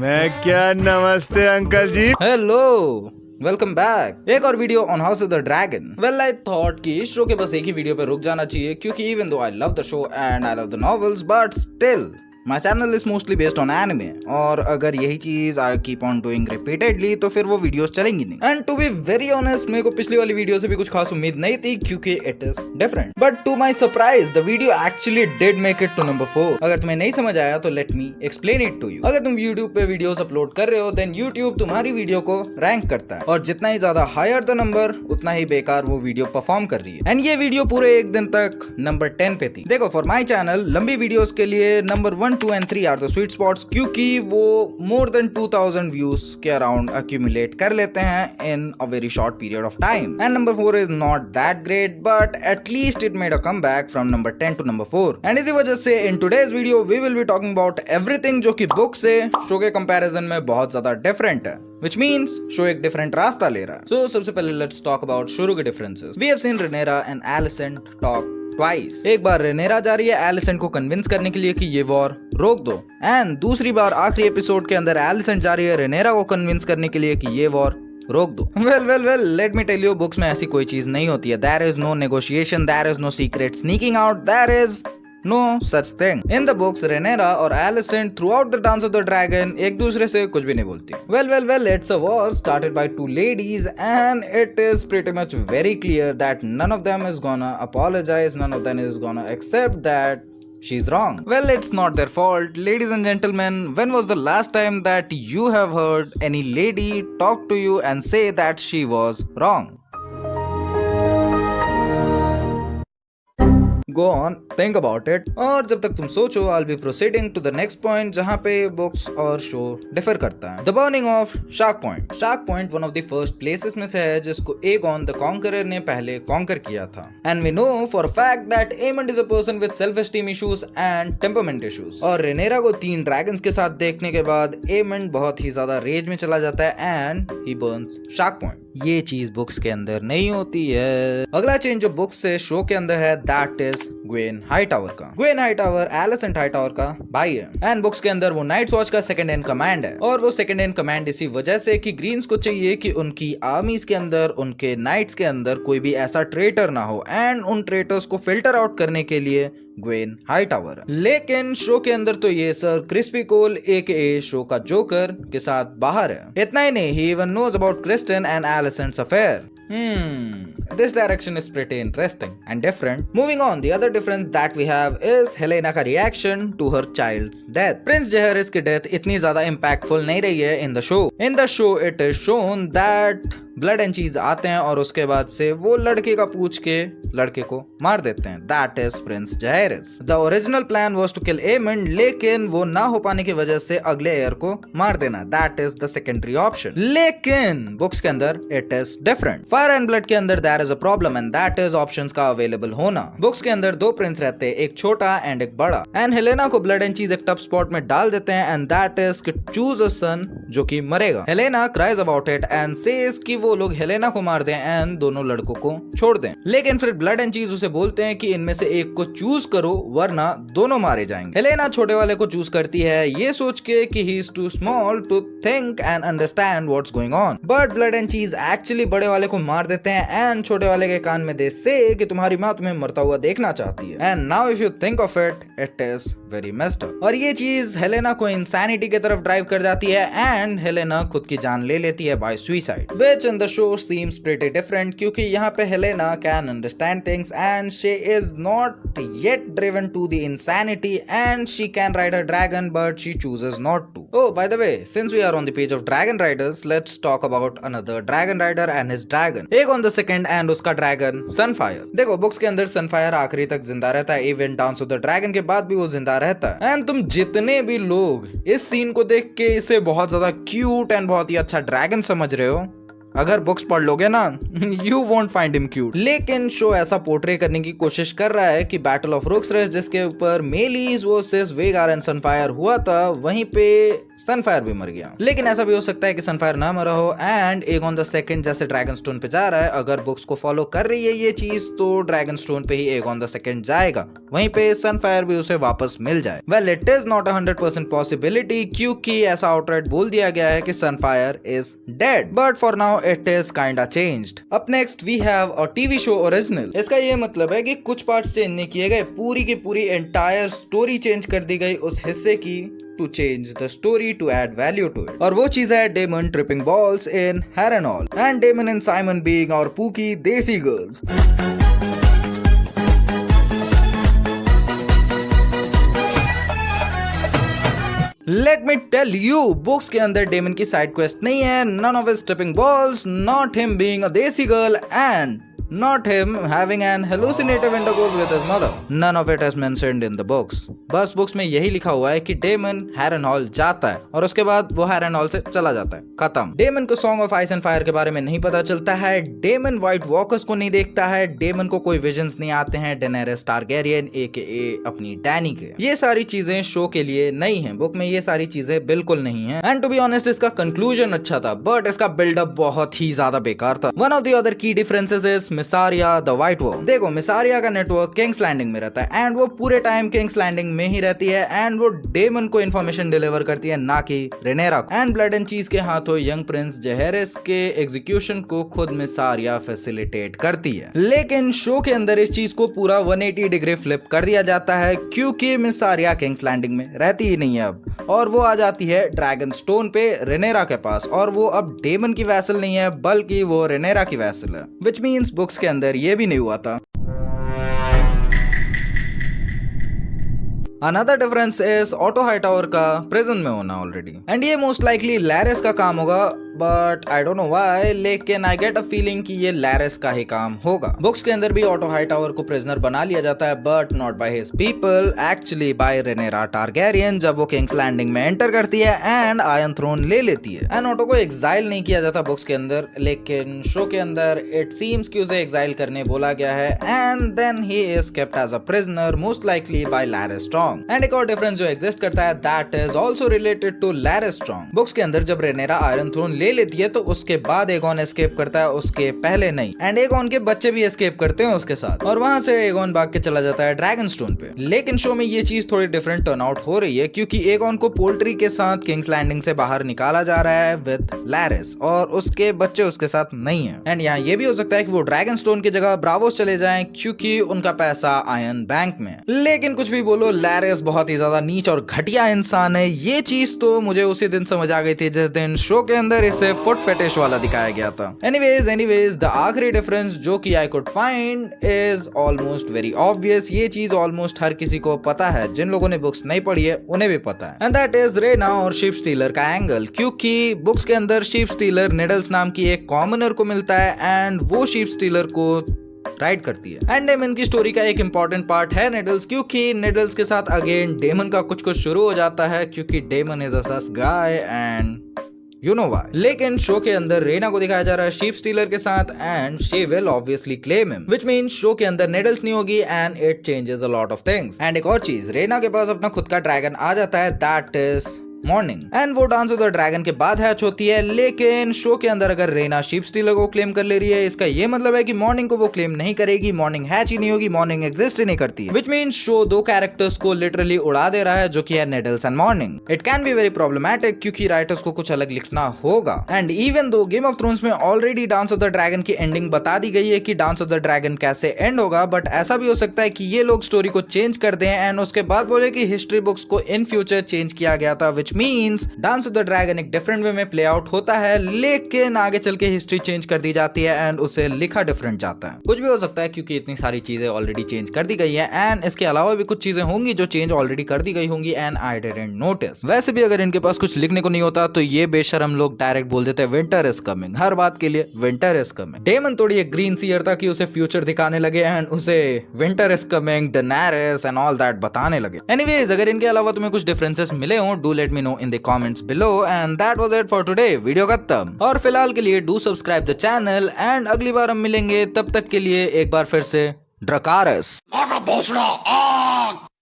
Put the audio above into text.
मैं क्या, नमस्ते uncle ji. Hello, welcome back. एक और video on House of the Dragon. Well I thought कि इस शो के बस एक ही वीडियो पे रुक जाना चाहिए, क्योंकि even though I love the show and I love the novels, but still my channel is mostly based on anime. और अगर यही चीज I keep on doing repeatedly तो फिर वो वीडियोस चलेंगी नहीं। And to be very honest, मेरे को पिछली वाली वीडियो से भी कुछ खास उम्मीद नहीं थी, क्योंकि it is different. But to my surprise the video actually did make it to number 4। अगर तुम्हें नहीं समझ आया तो let me explain it to you. अगर तुम यूट्यूब पे वीडियोस अपलोड कर रहे हो देन यूट्यूब तुम्हारी वीडियो को रैंक करता है, और जितना ही ज्यादा हायर द नंबर उतना ही बेकार वो वीडियो परफॉर्म कर रही है। एंड ये वीडियो पूरे एक दिन तक नंबर 10 पे थी। देखो, फॉर माई चैनल लंबी वीडियोस के लिए number 1, 2 and 3 are the sweet spots, क्योंकि वो मोर देन 2000 व्यूज के अराउंड अक्यूमुलेट कर लेते हैं in a very short period of time. And number 4 is not that great, but at least it made a comeback from number 10 to number 4। And इसी वजह से in today's video we will be talking about everything जो कि book से show के comparison में बहुत ज्यादा डिफरेंट है, which means शो एक डिफरेंट रास्ता ले रहा है। So सबसे पहले लेट्स टॉक अबाउट शुरू के differences. We have seen Rhaenyra and Alicent talk twice. एक बार रेनेरा जा रही है एलिसेंट को कन्विंस करने के लिए कि ये वॉर रोक दो, एंड दूसरी बार आखिरी एपिसोड के अंदर एलिसेंट जा रही है रेनेरा को कन्विंस करने के लिए कि ये वॉर रोक दो। Well let me tell you, books में ऐसी कोई चीज नहीं होती है। There is no negotiation, there is no secret sneaking out, there is no such thing. In the books, Rhaenyra और Alicent throughout the Dance of the Dragon एक दूसरे से कुछ भी नहीं बोलती। Well, it's a war started by two ladies and it is pretty much very clear that none of them is gonna apologize, none of them is gonna accept that she's wrong. Well, it's not their fault. Ladies and gentlemen, when was the last time that you have heard any lady talk to you and say that she was wrong? Go on, think about it. और जब तक तुम सोचो, I'll be proceeding to the next point, जहाँ पे books और show differ करता है। The burning of Shark Point. Shark Point one of the first places में से है जिसको Aegon the Conqueror ने पहले conquer किया था। And we know for a fact that Aemond is a person with self-esteem issues and temperament issues. और Rhaenyra को 3 ड्रैगन्स के साथ देखने के बाद Aemond बहुत ही ज्यादा रेज में चला जाता है and he burns Shark Point. ये चीज बुक्स के अंदर नहीं होती है। अगला चेंज जो बुक्स से शो के अंदर है दैट इज ग्वेन हाईटावर का। ग्वेन हाईटावर एलिसेंट हाईटावर का भाई है, एंड बुक्स के अंदर वो नाइट्स वॉच का सेकंड इन कमांड है। और वो सेकंड इन कमांड इसी वजह से कि ग्रीन्स को चाहिए कि उनकी आर्मीज के अंदर, उनके नाइट्स के अंदर कोई भी ऐसा ट्रेटर ना हो, एंड उन ट्रेटर्स को फिल्टर आउट करने के लिए ग्वेन हाईटावर। लेकिन शो के अंदर तो ये सर क्रिस्पी कोल एके शो का जोकर के साथ बाहर है। इतना ही नहीं, he even knows about Criston and Alicent's affair. This direction is pretty interesting and different. Moving on, the other difference that we have is Helaena का reaction to her child's death. Prince Jaehaerys की death इतनी ज़्यादा impactful नहीं रही है in the show. In the show, it is shown that blood and चीज आते हैं और उसके बाद से वो लड़के का पूछ के लड़के को मार देते हैं। That is Prince Jaehaerys. The original plan was to kill Aemond, लेकिन वो ना हो पाने की वजह से अगले एयर को मार देना। That is the secondary option. लेकिन बुक्स के अंदर it is different. Fire and blood के अंदर there is a problem and that is options का अवेलेबल होना। बुक्स के अंदर 2 प्रिंस रहते हैं, एक छोटा एंड एक बड़ा, एंड हेलेना को ब्लड एंड चीज एक टफ स्पॉट में डाल देते हैं and that is choose a son जो कि मरेगा। Helaena cries about it and says कि वो लोग हेलेना को मार दें एंड दोनों लड़कों को छोड़ दें। लेकिन फिर ब्लड एंड चीज उसे बोलते हैं कि इनमें से एक को चूज करो वरना दोनों मारे जाएंगे। हेलेना छोटे वाले को चूज करती है, ये सोच के कि he is too small to think and understand what's going on. But blood and cheese actually बड़े वाले को मार देते हैं एंड छोटे वाले के कान में दे से कि तुम्हारी माँ तुम्हें मरता हुआ देखना चाहती है। And now if you think of it, it is very messed up. और ये चीज हेलेना को इंसैनिटी की तरफ ड्राइव कर जाती है एंड हेलेना खुद की जान ले लेती है bye suicide, which in the show seems pretty different, क्योंकि यहाँ पे Helena can understand things and she is not yet driven to the insanity and she can ride a dragon but she chooses not to. Oh, by the way, since we are on the page of dragon riders, let's talk about another dragon rider and his dragon. Aegon the second and उसका dragon Sunfire. देखो, books के अंदर Sunfire आखिरी तक जिंदा रहता है, even dance of the dragon के बाद भी वो जिंदा रहता है। एंड तुम जितने भी लोग इस सीन को देख के इसे बहुत ज्यादा क्यूट एंड बहुत ही अच्छा ड्रैगन समझ रहे हो, अगर बुक्स पढ़ लोगे ना you won't find him cute. लेकिन शो ऐसा पोर्ट्रे करने की कोशिश कर रहा है कि बैटल ऑफ रोक्सरेस जिसके ऊपर मेलीज वर्सेस वेगार एंड सनफायर हुआ था, वहीं पे सनफायर भी मर गया। लेकिन ऐसा भी हो सकता है कि सनफायर ना मरा हो एंड एगोन द सेकंड जैसे ड्रैगन स्टोन पे जा रहा है, अगर बुक्स को फॉलो कर रही है ये चीज तो ड्रैगन स्टोन पे ही एगोन द सेकंड जाएगा, वहीं पे सनफायर भी उसे वापस मिल जाए। Well it is not 100% possibility क्योंकि ऐसा आउटराइट बोल दिया गया है कि Sunfyre is dead, but for now it is kinda changed. Up next we have a TV show original. इसका ये मतलब है कि कुछ पार्ट्स चेंज नहीं किए गए, पूरी की पूरी एंटायर स्टोरी चेंज कर दी गई उस हिस्से की to change the story to add value to it। और वो चीज है Damon tripping balls in Harrenhal and Damon and Simon being our Pookie Desi girls। Let me tell you, books के अंदर डेमन की साइड क्वेस्ट नहीं है, none of his tripping balls, not him being a Desi girl and not him having an hallucinative intercourse with his mother। None of it is mentioned in the books। बस books में यही लिखा हुआ है कि daemon हैरनहॉल जाता है और उसके बाद वो हैरनहॉल से चला जाता है, खत्म। डेमन को song of ice and fire के बारे में नहीं पता चलता है, डेमन व्हाइट वॉकर्स को नहीं देखता है, डेमन को कोई विजन्स नहीं आते हैं डेनेरिस टारगेरियन एकेए अपनी डैनी के। ये सारी चीजें शो के लिए नहीं है, बुक में ये सारी चीजें बिल्कुल नहीं है। एंड टू बी ऑनेस्ट इसका कंक्लूजन अच्छा था बट इसका बिल्डअप बहुत ही ज्यादा बेकार था। One of the other key differences is Mysaria the White वॉक। देखो मिसारिया का नेटवर्क किंग्स लैंडिंग में रहता है एंड वो पूरे टाइम किंग्स लैंडिंग में ही रहती है एंड वो डेमन को इन्फॉर्मेशन डिलीवर करती है ना कि रेनेरा को। एंड ब्लड एंड चीज के हाथों यंग प्रिंस जहेरिस के एग्जीक्यूशन को खुद मिसारिया फैसिलिटेट करती है। लेकिन शो के अंदर इस चीज को पूरा 180 डिग्री फ्लिप कर दिया जाता है क्योंकि मिसारिया किंग्स लैंडिंग में रहती ही नहीं है अब और वो आ जाती है ड्रैगन स्टोन पे रेनेरा के पास और वो अब डेमन की वैसल नहीं है बल्कि वो रेनेरा की वैसल है, विच मीन्स बुक्स के अंदर ये भी नहीं हुआ था। Another difference is auto Hightower का प्रिजन में होना ऑलरेडी एंड ये मोस्ट लाइकली लैरिस का काम होगा but I don't know why, लेकिन आई गेट अ फीलिंग कि ये लैरिस का ही काम होगा। बुक्स के अंदर भी ऑटो हाईटावर को प्रिजनर बना लिया जाता है but not by his people, actually by Rhaenyra Targaryen जब वो किंग्स लैंडिंग में एंटर करती है एंड आयरन थ्रोन ले लेती है। एंड ऑटो को एग्जाइल नहीं किया जाता बुक्स के अंदर, लेकिन शो के अंदर इट सीम्स कि उसे एग्जाइल करने बोला गया है and then he is kept as a prisoner most likely by Larys Strong. And एक और डिफरेंस जो एग्जिस्ट करता है that is also related to Larys Strong. Books के अंदर जब रेनेरा आयरन थ्रोन ले लेती है तो उसके बाद एगोन एस्केप करता है, उसके पहले नहीं। एंड एगोन के बच्चे भी एस्केप करते हैं उसके साथ और वहां से एगोन भाग के चला जाता है ड्रैगन स्टोन पे। लेकिन शो में ये चीज थोड़ी डिफरेंट टर्न आउट हो रही है क्योंकि एगोन को पोल्ट्री के साथ किंग्स लैंडिंग से बाहर निकाला जा रहा है विद लैरिस और उसके बच्चे उसके साथ नहीं है। एंड यहाँ ये भी हो सकता है कि वो ड्रैगन स्टोन की जगह ब्रावोस चले जाएं क्योंकि उनका पैसा आयरन बैंक में। लेकिन कुछ भी बोलो लैरिस बहुत ही ज्यादा नीच और घटिया इंसान है, ये चीज तो मुझे उसी दिन समझ आ गई थी जिस दिन शो के अंदर इसे फुट फेटिश वाला दिखाया गया था। एनीवेज द आखिरी डिफरेंस जो कि I could find is almost very obvious. ये चीज ऑलमोस्ट हर किसी को पता है, जिन लोगों ने बुक्स नहीं पढ़ी है उन्हें भी पता है एंड दैट इज रेना और शीप स्टीलर का एंगल। क्योंकि बुक्स के अंदर शीप स्टीलर निडल्स नाम की एक कॉमनर को मिलता है एंड वो शीप स्टीलर को राइड करती है। एंड डेमन की स्टोरी का एक इंपॉर्टेंट पार्ट है निडल्स क्योंकि निडल्स के साथ अगेन डेमन का कुछ शुरू हो जाता है क्योंकि Daemon is a sus guy and you know why. लेकिन शो के अंदर रेना को दिखाया जा रहा है शीप स्टीलर के साथ and she will obviously claim him, which means show के अंदर निडल्स नहीं होगी and it changes a lot of things. And एक और चीज, रेना के पास अपना खुद का ड्रैगन आ जाता है दैट इज मॉर्निंग एंड वो डांस ऑफ द ड्रैगन के बाद हैच होती है। लेकिन शो के अंदर अगर रेना शीप स्टीलर को क्लेम कर ले रही है इसका ये मतलब है कि मॉर्निंग को वो क्लेम नहीं करेगी, मॉर्निंग हैच ही नहीं होगी, मॉर्निंग एग्जिस्ट ही नहीं करती है, व्हिच मींस शो दो कैरेक्टर्स को लिटरली उड़ा दे रहा है जो कि है Nettles and Morning. It can be very problematic क्योंकि राइटर्स को कुछ अलग लिखना होगा। And even though Game of Thrones में already Dance of the Dragon की एंडिंग बता दी गई है कि डांस ऑफ द ड्रैगन कैसे एंड होगा, बट ऐसा भी हो सकता है कि ये लोग स्टोरी को चेंज कर दें एंड उसके बाद बोले कि हिस्ट्री बुक्स को इन फ्यूचर चेंज किया गया था, which means dance of the dragon एक डिफरेंट वे में प्ले आउट होता है लेकिन आगे चल के हिस्ट्री चेंज कर दी जाती है एंड उसे लिखा डिफरेंट जाता है। कुछ भी हो सकता है क्योंकि इतनी सारी चीजें ऑलरेडी चेंज कर दी गई है एंड इसके अलावा भी कुछ चीजें होंगी जो चेंज ऑलरेडी कर दी गई होंगी एंड आई डिडंट नोटिस। वैसे भी अगर इनके पास कुछ लिखने को नहीं होता तो ये बेशरम लोग डायरेक्ट बोल देते हैं विंटर इज कमिंग, हर बात के लिए विंटर इज कमिंग। डेमन थोड़ी एक ग्रीन सीयर था कि उसे फ्यूचर दिखाने लगे एंड उसे winter is coming, Daenerys and all that बताने लगे। एनीवेज अगर इनके अलावा तुम्हें कुछ डिफरेंसेस मिले हो do let me know in the comments below and that was it for today. Video खत्म और फिलहाल के लिए do subscribe the channel and अगली बार हम मिलेंगे, तब तक के लिए एक बार फिर से ड्रकारस।